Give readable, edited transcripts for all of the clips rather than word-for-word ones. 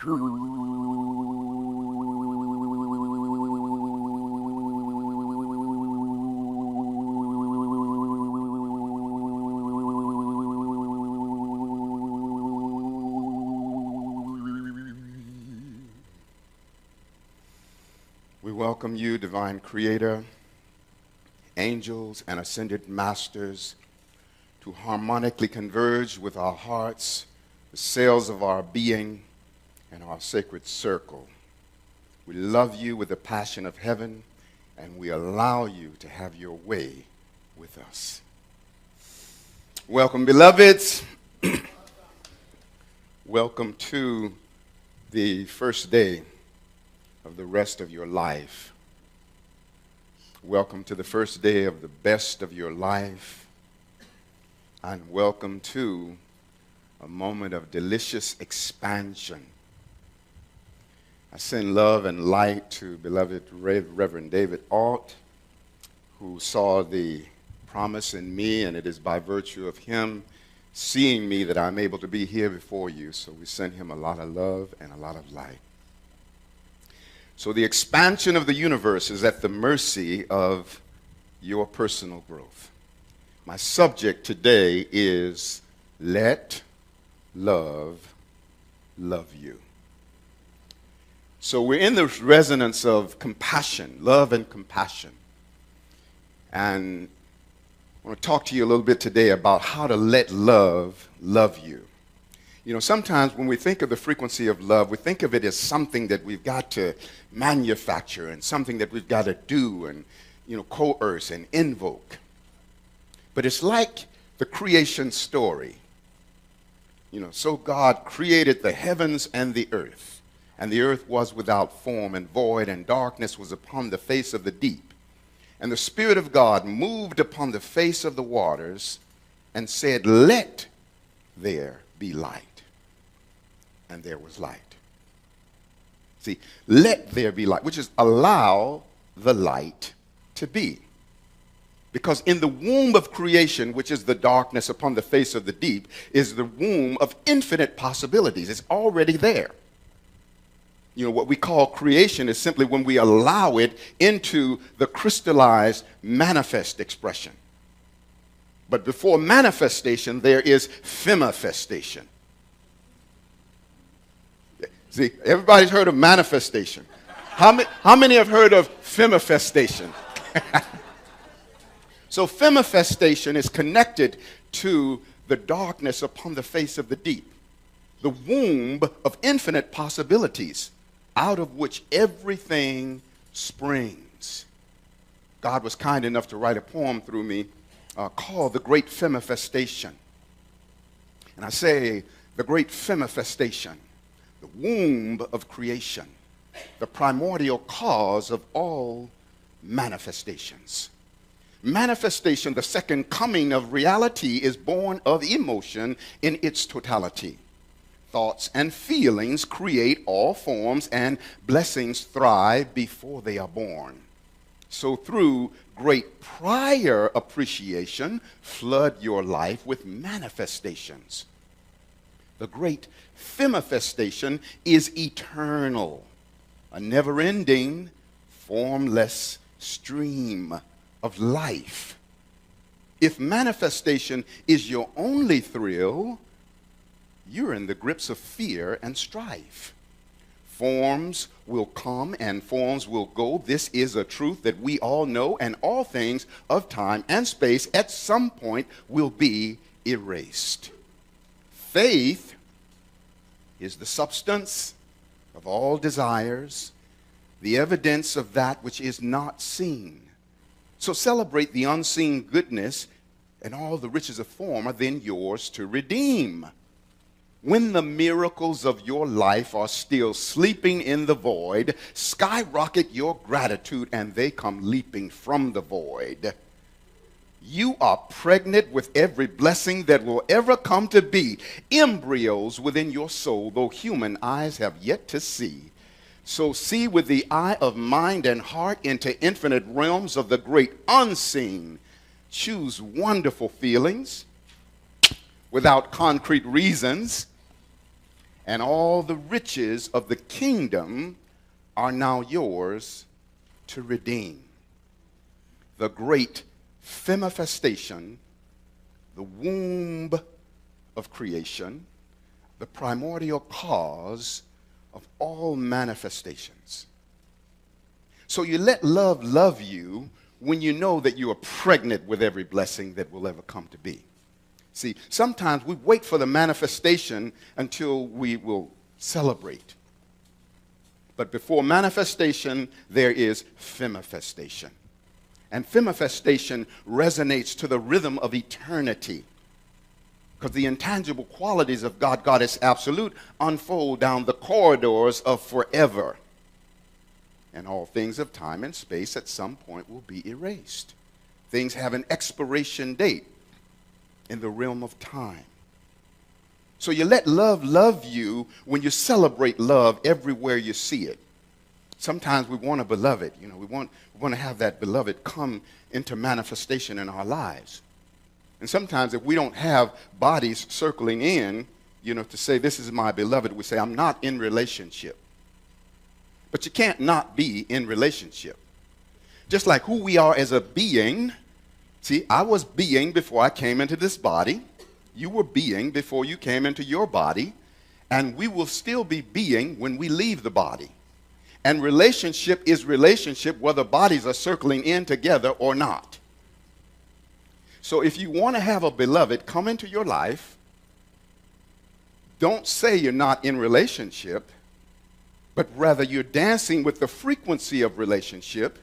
We welcome you, Divine Creator, angels, and ascended masters, to harmonically converge with our hearts, the cells of our being, and our sacred circle. We love you with the passion of heaven, and we allow you to have your way with us. Welcome, beloveds. Welcome to the first day of the rest of your life. Welcome to the first day of the best of your life. And welcome to a moment of delicious expansion. I send love and light to beloved Reverend David Alt, who saw the promise in me, and it is by virtue of him seeing me that I'm able to be here before you. So we send him a lot of love and a lot of light. So the expansion of the universe is at the mercy of your personal growth. My subject today is let love love you. So we're in the resonance of compassion, love and compassion. And I want to talk to you a little bit today about how to let love love you. You know, sometimes when we think of the frequency of love, we think of it as something that we've got to manufacture and something that we've got to do and, coerce and invoke. But it's like the creation story. So God created the heavens and the earth was without form and void, and darkness was upon the face of the deep. And the Spirit of God moved upon the face of the waters and said, "Let there be light." And there was light. See, let there be light, which is allow the light to be. Because in the womb of creation, which is the darkness upon the face of the deep, is the womb of infinite possibilities. It's already there. What we call creation is simply when we allow it into the crystallized manifest expression. But before manifestation, there is famifestation. See, everybody's heard of manifestation. How many have heard of famifestation? So famifestation is connected to the darkness upon the face of the deep, the womb of infinite possibilities, out of which everything springs. God was kind enough to write a poem through me called The Great Famifestation. And I say, the Great Famifestation, the womb of creation, the primordial cause of all manifestations. Manifestation, the second coming of reality, is born of emotion in its totality. Thoughts and feelings create all forms, and blessings thrive before they are born. So through great prior appreciation, flood your life with manifestations. The great famifestation is eternal, a never-ending, formless stream of life. If manifestation is your only thrill, you're in the grips of fear and strife. Forms will come and forms will go. This is a truth that we all know, and all things of time and space at some point will be erased. Faith is the substance of all desires, the evidence of that which is not seen. So celebrate the unseen goodness, and all the riches of form are then yours to redeem. When the miracles of your life are still sleeping in the void, skyrocket your gratitude, and they come leaping from the void. You are pregnant with every blessing that will ever come to be, embryos within your soul, though human eyes have yet to see. So see with the eye of mind and heart into infinite realms of the great unseen. Choose wonderful feelings without concrete reasons, and all the riches of the kingdom are now yours to redeem. The great famifestation, the womb of creation, the primordial cause of all manifestations. So you let love love you when you know that you are pregnant with every blessing that will ever come to be. See, sometimes we wait for the manifestation until we will celebrate. But before manifestation, there is famifestation. And famifestation resonates to the rhythm of eternity, because the intangible qualities of God, Goddess Absolute, unfold down the corridors of forever. And all things of time and space at some point will be erased. Things have an expiration date in the realm of time. So you let love love you when you celebrate love everywhere you see it. Sometimes we want a beloved. We want to have that beloved come into manifestation in our lives. And sometimes if we don't have bodies circling in, to say, this is my beloved, we say, I'm not in relationship. But you can't not be in relationship. Just like who we are as a being. See, I was being before I came into this body. You were being before you came into your body. And we will still be being when we leave the body. And relationship is relationship whether bodies are circling in together or not. So if you want to have a beloved come into your life, don't say you're not in relationship, but rather you're dancing with the frequency of relationship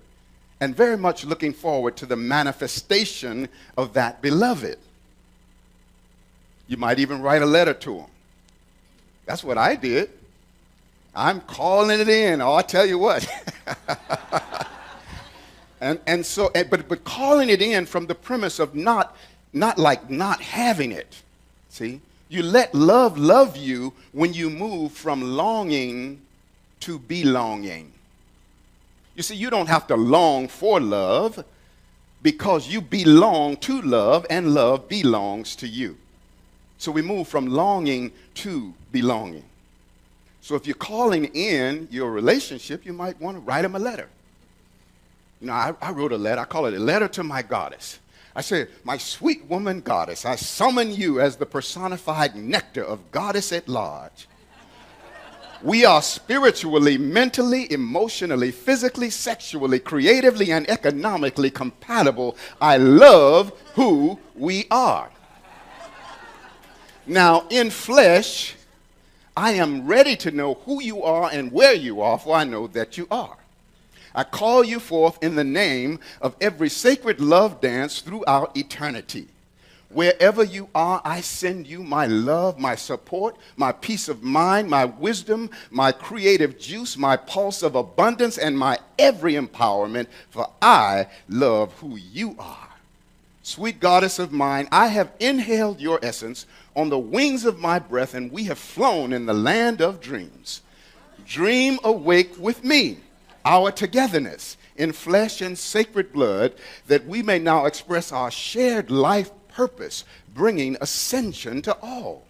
and very much looking forward to the manifestation of that beloved. You might even write a letter to them. That's what I did. I'm calling it in. Oh, I tell you what. But calling it in from the premise of not having it. See, you let love love you when you move from longing to belonging. You see, you don't have to long for love because you belong to love and love belongs to you. So we move from longing to belonging. So if you're calling in your relationship, you might want to write them a letter. I wrote a letter. I call it a letter to my goddess. I said, my sweet woman goddess, I summon you as the personified nectar of goddess at large. We are spiritually, mentally, emotionally, physically, sexually, creatively, and economically compatible. I love who we are. Now, in flesh, I am ready to know who you are and where you are, for I know that you are. I call you forth in the name of every sacred love dance throughout eternity. Wherever you are, I send you my love, my support, my peace of mind, my wisdom, my creative juice, my pulse of abundance, and my every empowerment, for I love who you are. Sweet goddess of mine, I have inhaled your essence on the wings of my breath, and we have flown in the land of dreams. Dream awake with me, our togetherness in flesh and sacred blood, that we may now express our shared life purpose, bringing ascension to all.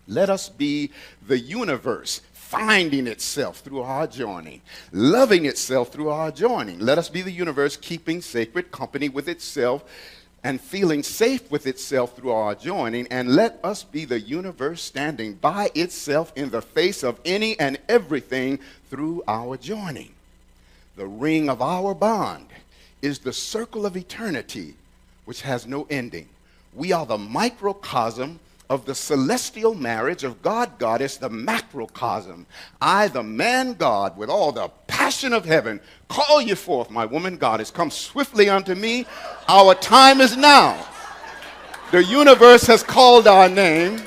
Let us be the universe, finding itself through our joining, loving itself through our joining. Let us be the universe, keeping sacred company with itself and feeling safe with itself through our joining. And let us be the universe standing by itself in the face of any and everything through our joining. The ring of our bond is the circle of eternity, which has no ending. We are the microcosm of the celestial marriage of God, Goddess, the macrocosm. I, the man God, with all the passion of heaven, call you forth, my woman Goddess. Come swiftly unto me. Our time is now. The universe has called our name.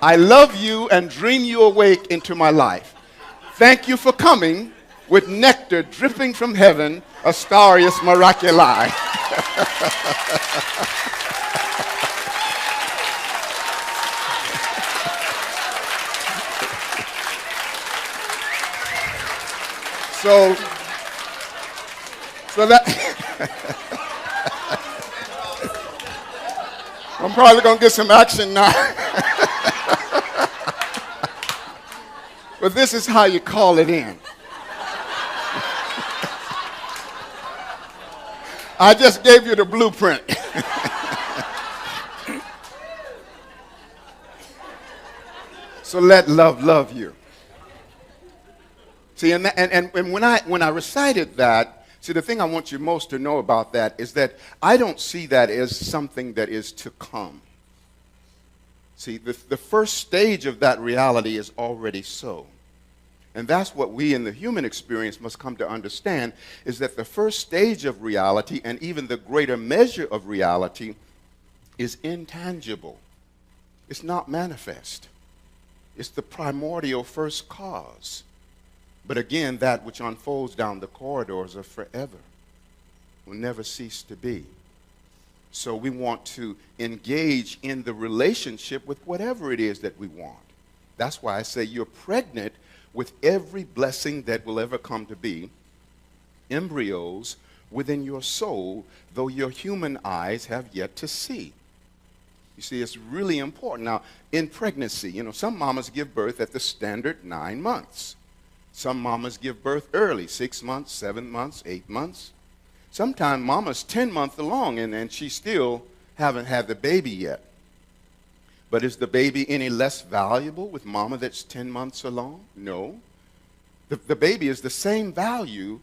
I love you and dream you awake into my life. Thank you for coming with nectar dripping from heaven, Astarius Miraculii. So that I'm probably going to get some action now. But this is how you call it in. I just gave you the blueprint. So let love love you. See, and when I recited that, see, the thing I want you most to know about that is that I don't see that as something that is to come. See, the first stage of that reality is already so. And that's what we in the human experience must come to understand, is that the first stage of reality and even the greater measure of reality is intangible. It's not manifest. It's the primordial first cause. But again, that which unfolds down the corridors of forever will never cease to be. So we want to engage in the relationship with whatever it is that we want. That's why I say you're pregnant with every blessing that will ever come to be, embryos within your soul, though your human eyes have yet to see. You see, it's really important. Now, in pregnancy, some mamas give birth at the standard 9 months. Some mamas give birth early, 6 months, 7 months, 8 months. Sometimes mama's 10 months along and she still haven't had the baby yet. But is the baby any less valuable with mama that's 10 months along? No. The baby is the same value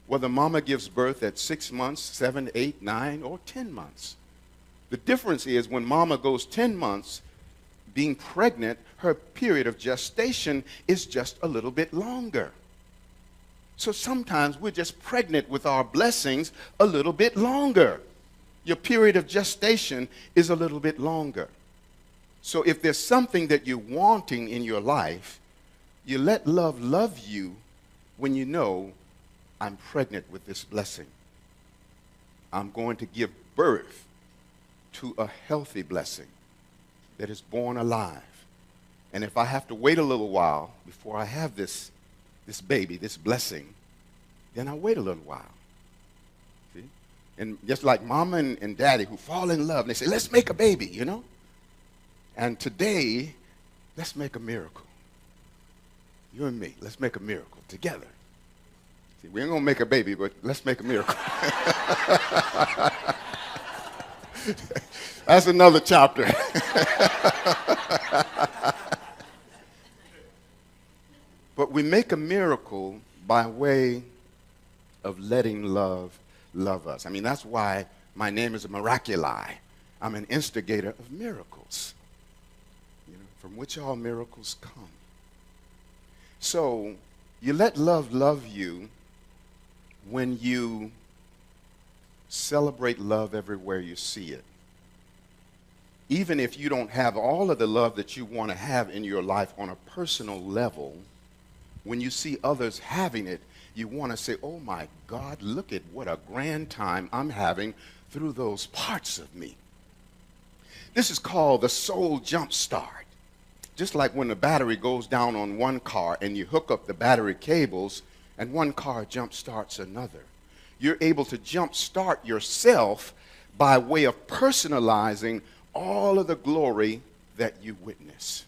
whether mama gives birth at 6 months, 7, 8, 9, or 10 months. The difference is when mama goes 10 months, being pregnant, her period of gestation is just a little bit longer. So sometimes we're just pregnant with our blessings a little bit longer. Your period of gestation is a little bit longer. So if there's something that you're wanting in your life, you let love love you when you know, I'm pregnant with this blessing. I'm going to give birth to a healthy blessing that is born alive. And if I have to wait a little while before I have this baby, this blessing, then I'll wait a little while. See? And just like mama and daddy who fall in love, and they say, let's make a baby, And today, let's make a miracle. You and me, let's make a miracle together. See, we ain't going to make a baby, but let's make a miracle. That's another chapter. But we make a miracle by way of letting love love us. I mean, that's why my name is Miraculii. I'm an instigator of miracles, from which all miracles come. So you let love love you when you celebrate love everywhere you see it. Even if you don't have all of the love that you want to have in your life on a personal level, when you see others having it, you want to say, oh my God, look at what a grand time I'm having through those parts of me. This is called the soul jumpstart. Just like when the battery goes down on one car and you hook up the battery cables and one car jumpstarts another. You're able to jumpstart yourself by way of personalizing all of the glory that you witness.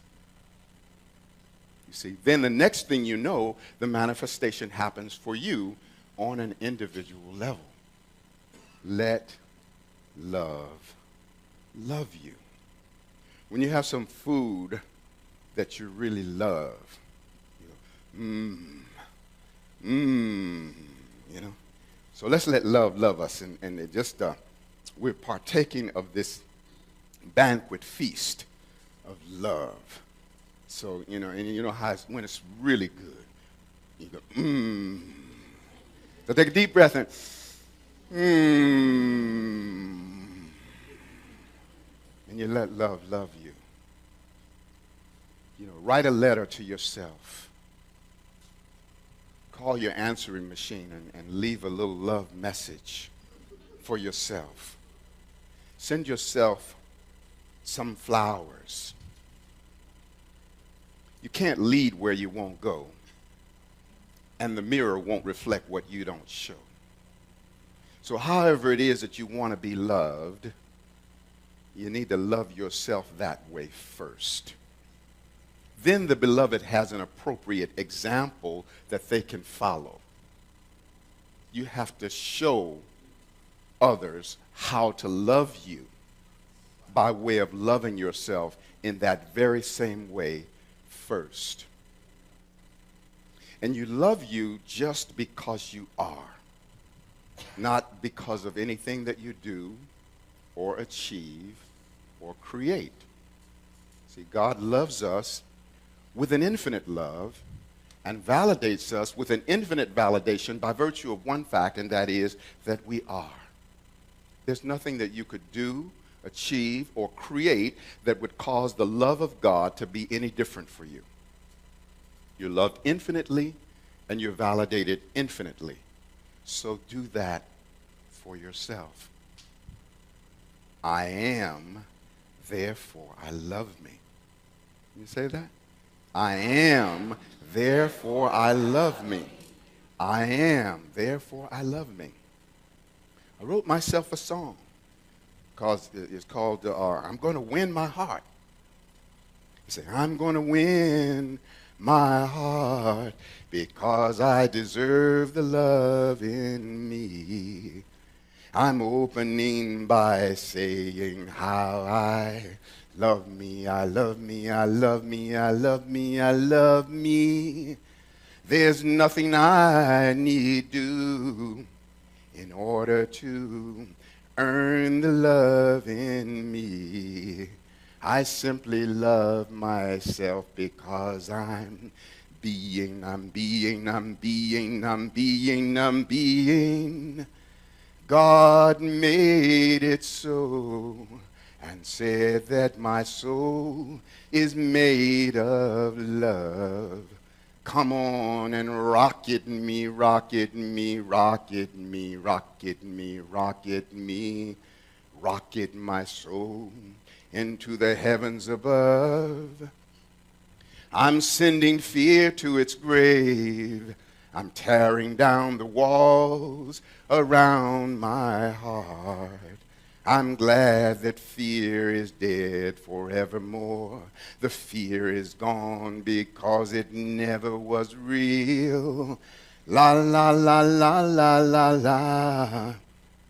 You see, then the next thing you know, the manifestation happens for you on an individual level. Let love love you. When you have some food that you really love, So let's let love love us, and it just we're partaking of this banquet feast of love. So and you know how when it's really good, you go So take a deep breath and and you let love love you. Write a letter to yourself. Call your answering machine and leave a little love message for yourself. Send yourself some flowers. You can't lead where you won't go, and the mirror won't reflect what you don't show. So however it is that you want to be loved, you need to love yourself that way first. then the beloved has an appropriate example that they can follow. You have to show others how to love you by way of loving yourself in that very same way first. And you love you just because you are, not because of anything that you do or achieve or create. See, God loves us with an infinite love and validates us with an infinite validation by virtue of one fact, and that is that we are. There's nothing that you could do, achieve, or create that would cause the love of God to be any different for you. You're loved infinitely, and you're validated infinitely. So do that for yourself. I am, therefore I love me. Can you say that? I am, therefore I love me. I am, therefore I love me. I wrote myself a song because it's called I'm Going to Win My Heart. You say, I'm going to win my heart because I deserve the love in me. I'm opening by saying how I love me, I love me, I love me, I love me, I love me. There's nothing I need do in order to earn the love in me. I simply love myself because I'm being. God made it so and said that my soul is made of love. Come on and rock it me, rock it me, rock it me, rock it me, rock it me, rock it my soul into the heavens above. I'm sending fear to its grave. I'm tearing down the walls around my heart. I'm glad that fear is dead forevermore. The fear is gone because it never was real. La la la la la la la.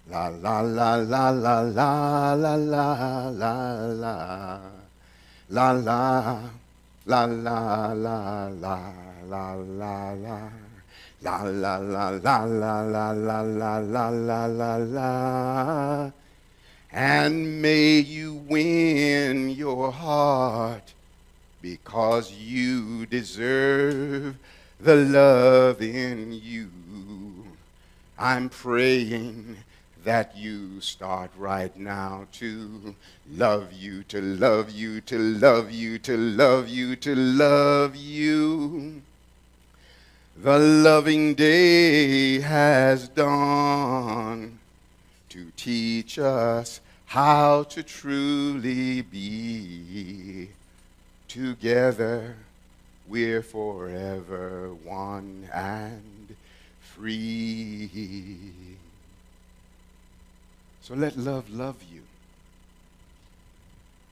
La la la la la la la la la la. La la la la la la la la la. La la la la la la la la la la la la. And may you win your heart because you deserve the love in you. I'm praying that you start right now to love you, to love you, to love you, to love you, to love you. The loving day has dawned to teach us how to truly be. Together we're forever one and free. So let love love you.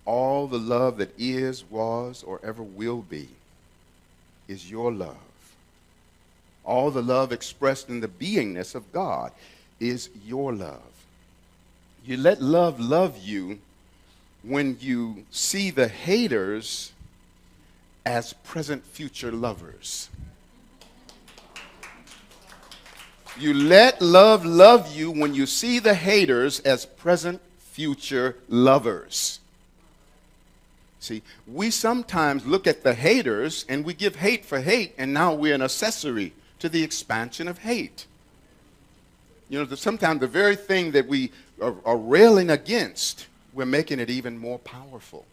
All the love that is, was, or ever will be is your love. All the love expressed in the beingness of God is your love. You let love love you when you see the haters as present future lovers. You let love love you when you see the haters as present future lovers. See, we sometimes look at the haters and we give hate for hate, and now we're an accessory to the expansion of hate. You know, sometimes the very thing that we are railing against, we're making it even more powerful.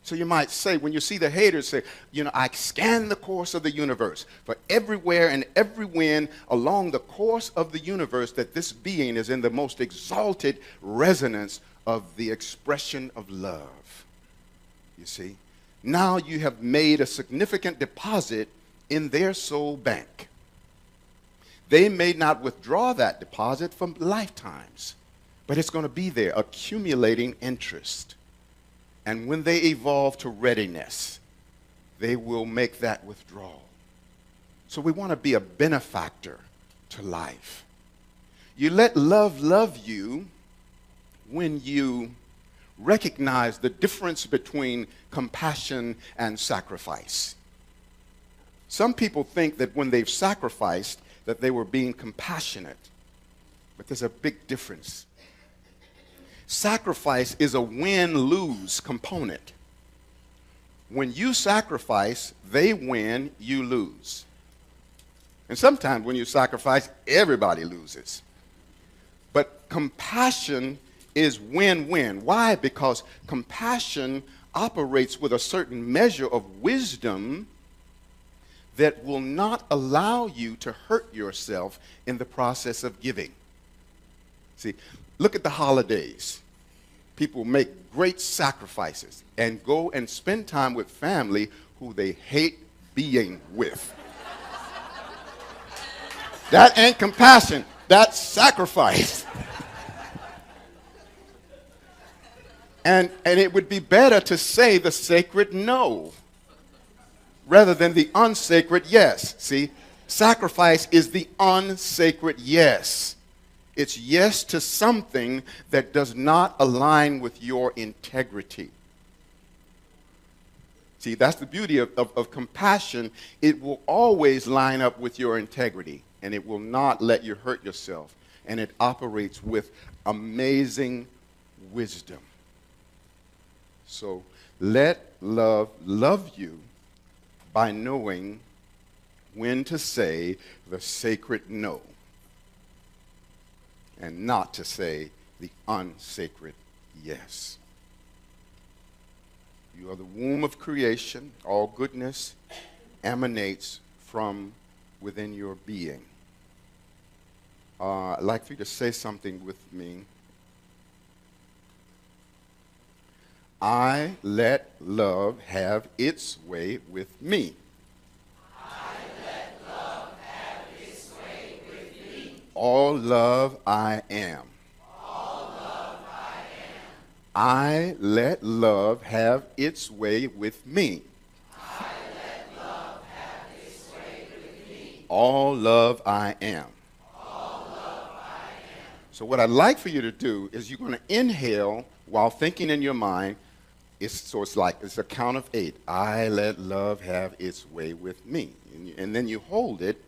So you might say, when you see the haters say, you know, I scan the course of the universe for everywhere and every wind along the course of the universe, that this being is in the most exalted resonance of the expression of love. You see, now you have made a significant deposit in their soul bank. They may not withdraw that deposit for lifetimes, but it's going to be there accumulating interest. And when they evolve to readiness, they will make that withdrawal. So we want to be a benefactor to life. You let love love you when you recognize the difference between compassion and sacrifice. Some people think that when they've sacrificed that they were being compassionate, but there's a big difference. Sacrifice is a win-lose component. When you sacrifice, they win, you lose. And sometimes when you sacrifice, everybody loses. But compassion is win-win. Why? Because compassion operates with a certain measure of wisdom that will not allow you to hurt yourself in the process of giving. See, look at the holidays. People make great sacrifices and go and spend time with family who they hate being with. That ain't compassion, that's sacrifice. And it would be better to say the sacred no rather than the unsacred yes. See, sacrifice is the unsacred yes. It's yes to something that does not align with your integrity. See, that's the beauty of compassion. It will always line up with your integrity, and it will not let you hurt yourself. And it operates with amazing wisdom. So let love love you by knowing when to say the sacred no and not to say the unsacred yes. You are the womb of creation. All goodness emanates from within your being. I'd like for you to say something with me. I let love have its way with me. I let love have its way with me. All love I am. All love I am. I let love have its way with me. I let love have its way with me. All love I am. All love I am. So what I'd like for you to do is you're going to inhale while thinking in your mind. It's a count of 8. I let love have its way with me. And then you hold it,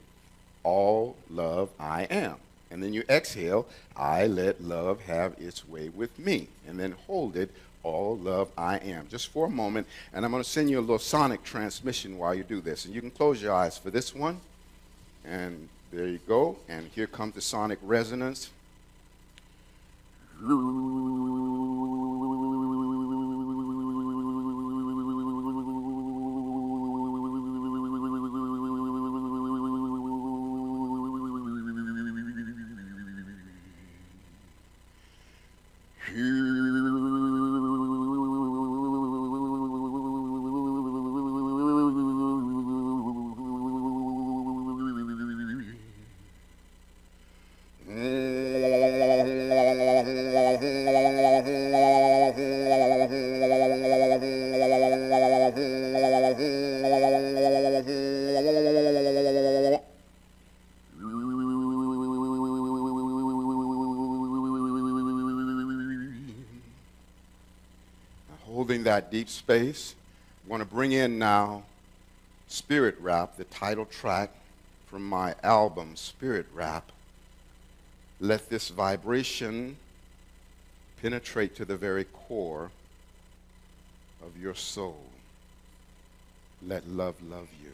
all love I am. And then you exhale, I let love have its way with me. And then hold it, all love I am. Just for a moment, and I'm going to send you a little sonic transmission while you do this. And you can close your eyes for this one. And there you go. And here comes the sonic resonance. Holding that deep space, I want to bring in now Spirit Rap, the title track from my album, Spirit Rap. Let this vibration penetrate to the very core of your soul. Let love love you.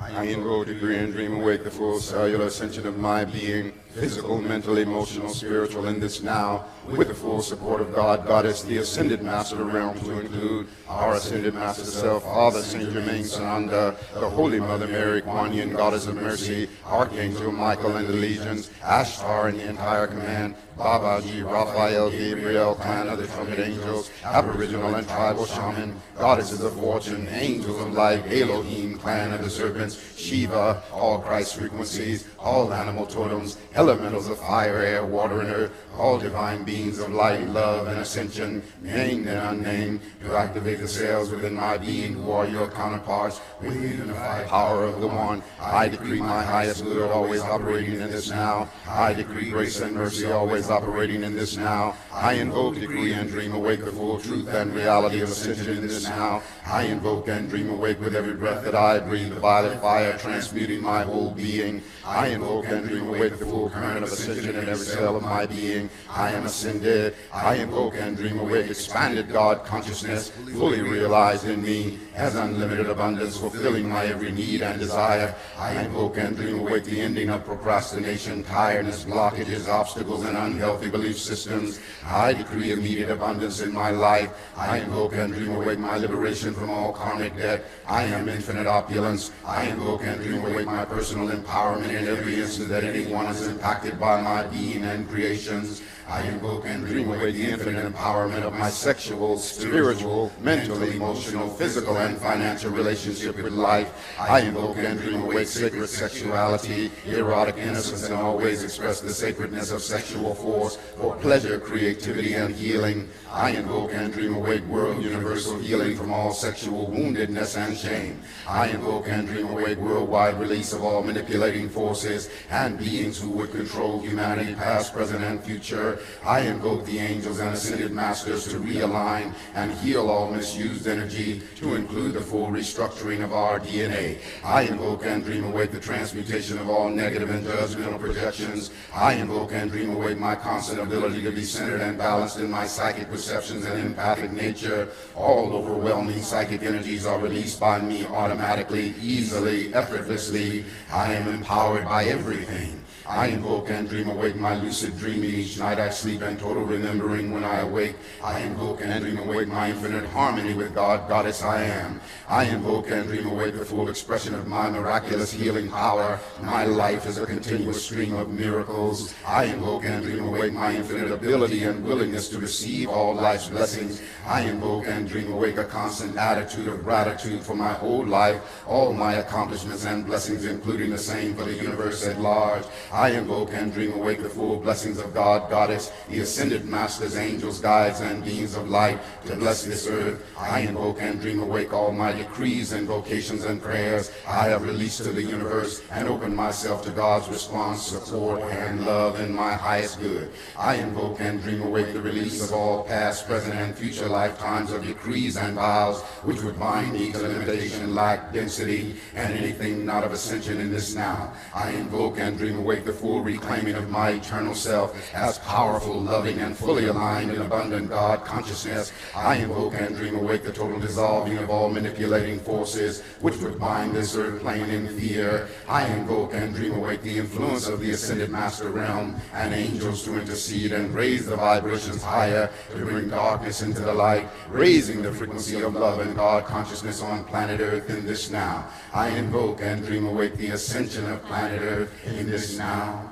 I enroll, degree, and dream awake the full cellular ascension of my being. physical, mental, emotional, spiritual, in this now, with the full support of God, Goddess, the Ascended Master realm, to include our Ascended Master Self, Father Saint Germain Sananda, the Holy Mother Mary, Kuan Yin, Goddess of Mercy, Archangel Michael and the legions, Ashtar and the entire command, Babaji, Raphael, Gabriel, clan of the trumpet angels, aboriginal and tribal shaman, goddesses of fortune, angels of light, Elohim, clan of the serpents, Shiva, all Christ frequencies, all animal totems, elementals of fire, air, water, and earth, all divine beings of light, love, and ascension, named and unnamed, to activate the cells within my being who are your counterparts with the unified power of the one. I decree my highest good always operating in this now. I decree grace and mercy always operating in this now. I invoke, decree, and dream awake the full truth and reality of ascension in this now. I invoke and dream awake with every breath that I breathe the violet fire transmuting my whole being. I invoke and dream awake the full current of ascension in every cell of my being. I am ascended. I invoke and dream awake expanded God consciousness fully realized in me as unlimited abundance fulfilling my every need and desire. I invoke and dream awake the ending of procrastination, tiredness, blockages, obstacles, and unhealthy belief systems. I decree immediate abundance in my life. I invoke and dream awake my liberation from all karmic debt. I am infinite opulence. I invoke and dream awake my personal empowerment in every instant that anyone is impacted by my being and creations. I invoke and dream awake the infinite empowerment of my sexual, spiritual, mental, emotional, physical, and financial relationship with life. I invoke and dream awake sacred sexuality, erotic innocence, and always express the sacredness of sexual force for pleasure, creativity, and healing. I invoke and dream awake world universal healing from all sexual woundedness and shame. I invoke and dream awake worldwide release of all manipulating forces and beings who would control humanity past, present, and future. I invoke the angels and ascended masters to realign and heal all misused energy, to include the full restructuring of our DNA. I invoke and dream awake the transmutation of all negative and judgmental projections. I invoke and dream awake my constant ability to be centered and balanced in my psychic perceptions and empathic nature. All overwhelming psychic energies are released by me automatically, easily, effortlessly. I am empowered by everything. I invoke and dream awake my lucid dreaming each night I sleep and total remembering when I awake. I invoke and dream awake my infinite harmony with God, Goddess I am. I invoke and dream awake the full expression of my miraculous healing power. My life is a continuous stream of miracles. I invoke and dream awake my infinite ability and willingness to receive all life's blessings. I invoke and dream awake a constant attitude of gratitude for my whole life, all my accomplishments and blessings, including the same for the universe at large. I invoke and dream awake the full blessings of God, Goddess, the ascended masters, angels, guides, and beings of light to bless this earth. I invoke and dream awake all my decrees, invocations, and prayers I have released to the universe and open myself to God's response, support, and love in my highest good. I invoke and dream awake the release of all past, present, and future lifetimes of decrees and vows which would bind me to limitation, lack, density, and anything not of ascension in this now. I invoke and dream awake the full reclaiming of my eternal self as powerful, loving, and fully aligned in abundant God consciousness. I invoke and dream awake the total dissolving of all manipulating forces which would bind this earth plane in fear. I invoke and dream awake the influence of the ascended master realm and angels to intercede and raise the vibrations higher to bring darkness into the light, raising the frequency of love and God consciousness on planet Earth in this now. I invoke and dream awake the ascension of planet Earth in this now.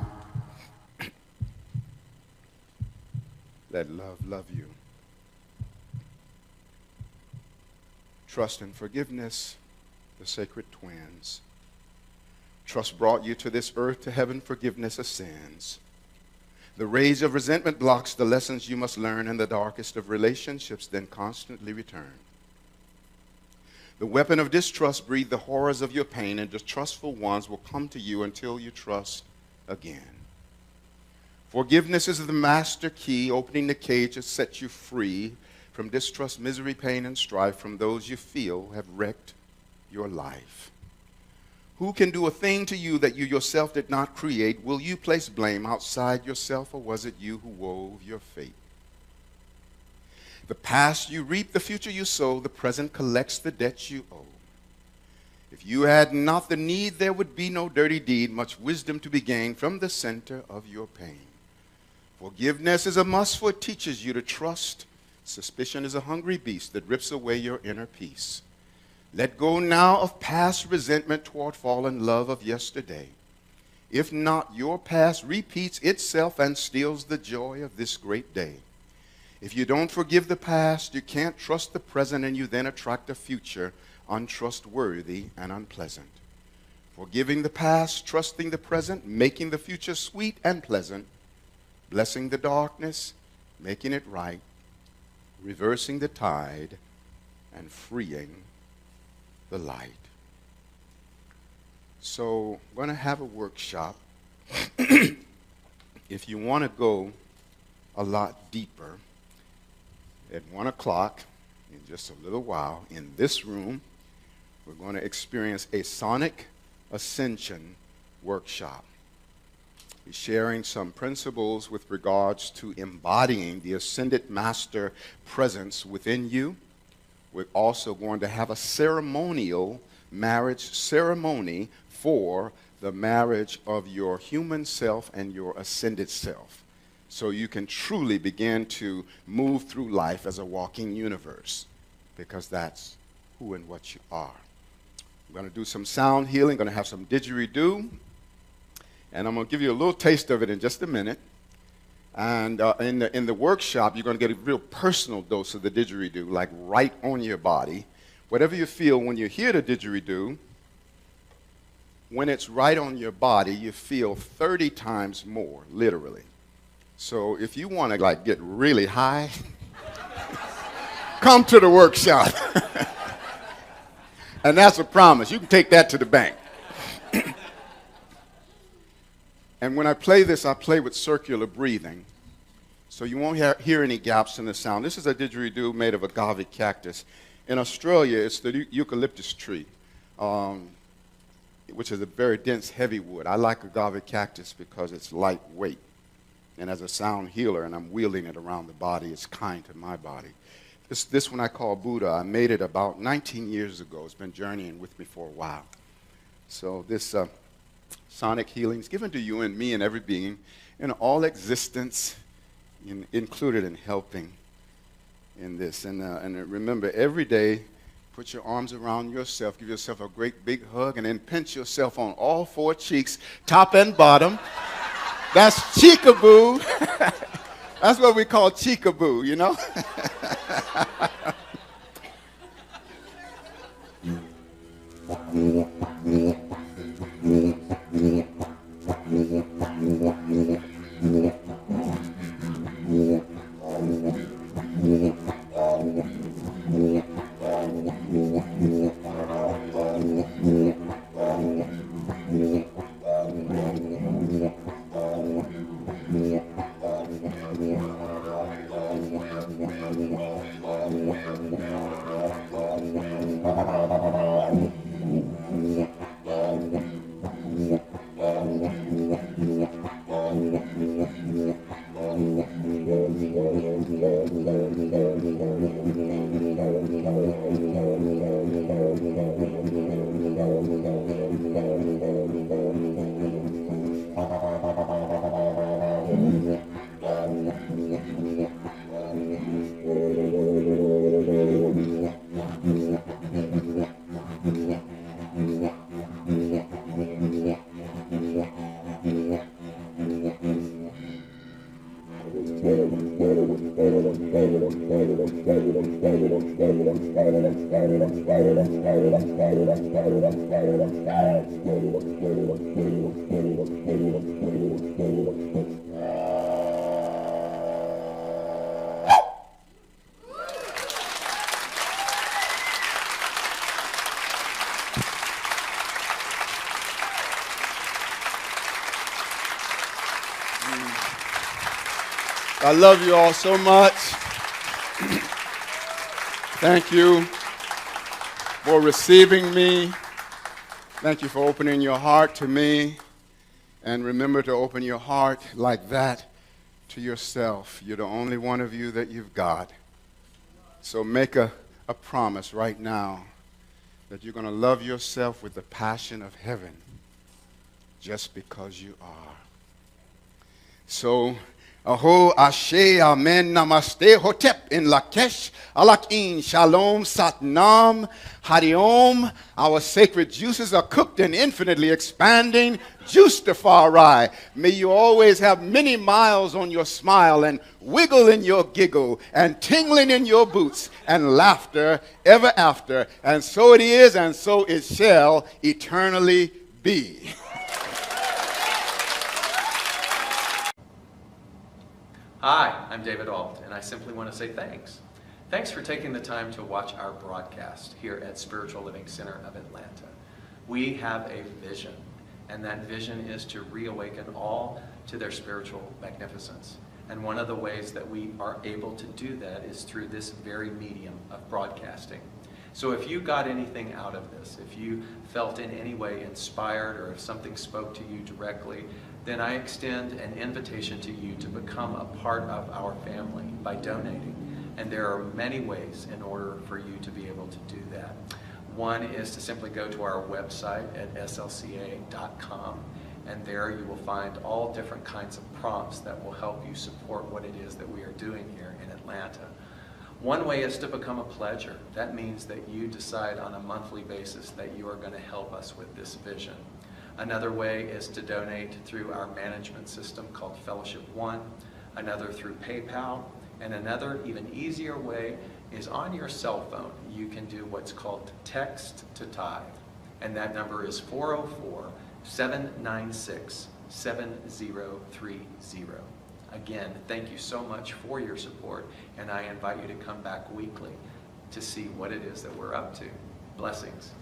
Let love love you. Trust and forgiveness, the sacred twins. Trust brought you to this earth, to heaven forgiveness ascends. The rage of resentment blocks the lessons you must learn, and the darkest of relationships then constantly return. The weapon of distrust breathes the horrors of your pain, and distrustful ones will come to you until you trust again. Forgiveness is the master key, opening the cage to set you free from distrust, misery, pain, and strife from those you feel have wrecked your life. Who can do a thing to you that you yourself did not create? Will you place blame outside yourself, or was it you who wove your fate? The past you reap, the future you sow, the present collects the debts you owe. If you had not the need, there would be no dirty deed, much wisdom to be gained from the center of your pain. Forgiveness is a must, for it teaches you to trust. Suspicion is a hungry beast that rips away your inner peace. Let go now of past resentment toward fallen love of yesterday. If not, your past repeats itself and steals the joy of this great day. If you don't forgive the past, you can't trust the present, and you then attract a future untrustworthy and unpleasant. Forgiving the past, trusting the present, making the future sweet and pleasant, blessing the darkness, making it right, reversing the tide, and freeing the light. So I'm going to have a workshop. If you want to go a lot deeper, at 1 o'clock, in just a little while, in this room, we're going to experience a sonic ascension workshop. We're sharing some principles with regards to embodying the ascended master presence within you. We're also going to have a ceremonial marriage ceremony for the marriage of your human self and your ascended self, so you can truly begin to move through life as a walking universe, because that's who and what you are. I'm going to do some sound healing, going to have some didgeridoo, and I'm going to give you a little taste of it in just a minute. And in the workshop, you're going to get a real personal dose of the didgeridoo, like right on your body. Whatever you feel when you hear the didgeridoo, when it's right on your body, you feel 30 times more, literally. So if you want to like get really high, come to the workshop. And that's a promise. You can take that to the bank. And when I play this, I play with circular breathing. So you won't hear any gaps in the sound. This is a didgeridoo made of agave cactus. In Australia, it's the eucalyptus tree, which is a very dense, heavy wood. I like agave cactus because it's lightweight. And as a sound healer, and I'm wielding it around the body, it's kind to my body. This one I call Buddha. I made it about 19 years ago. It's been journeying with me for a while. So this sonic healing is given to you and me and every being in all existence, included in helping in this. And remember, every day, put your arms around yourself, give yourself a great big hug, and then pinch yourself on all 4 cheeks, top and bottom. That's cheekaboo. That's what we call cheekaboo, you know? I love you all so much. Thank you for receiving me. Thank you for opening your heart to me. And remember to open your heart like that to yourself. You're the only one of you that you've got. So make a promise right now that you're going to love yourself with the passion of heaven just because you are. So, Aho, Ashe, Amen, Namaste, Hotep, in Lakesh, Alakin, Shalom, Satnam, Hariom. Our sacred juices are cooked and infinitely expanding. Juicify. May you always have many miles on your smile and wiggle in your giggle and tingling in your boots and laughter ever after. And so it is, and so it shall eternally be. Hi, I'm David Alt, and I simply want to say thanks. Thanks for taking the time to watch our broadcast here at Spiritual Living Center of Atlanta. We have a vision, and that vision is to reawaken all to their spiritual magnificence. And one of the ways that we are able to do that is through this very medium of broadcasting. So if you got anything out of this, if you felt in any way inspired, or if something spoke to you directly, then I extend an invitation to you to become a part of our family by donating. And there are many ways in order for you to be able to do that. One is to simply go to our website at slca.com, and there you will find all different kinds of prompts that will help you support what it is that we are doing here in Atlanta. One way is to become a pledger. That means that you decide on a monthly basis that you are going to help us with this vision. Another way is to donate through our management system called Fellowship One, another through PayPal, and another even easier way is on your cell phone. You can do what's called text to tithe, and that number is 404-796-7030. Again, thank you so much for your support, and I invite you to come back weekly to see what it is that we're up to. Blessings.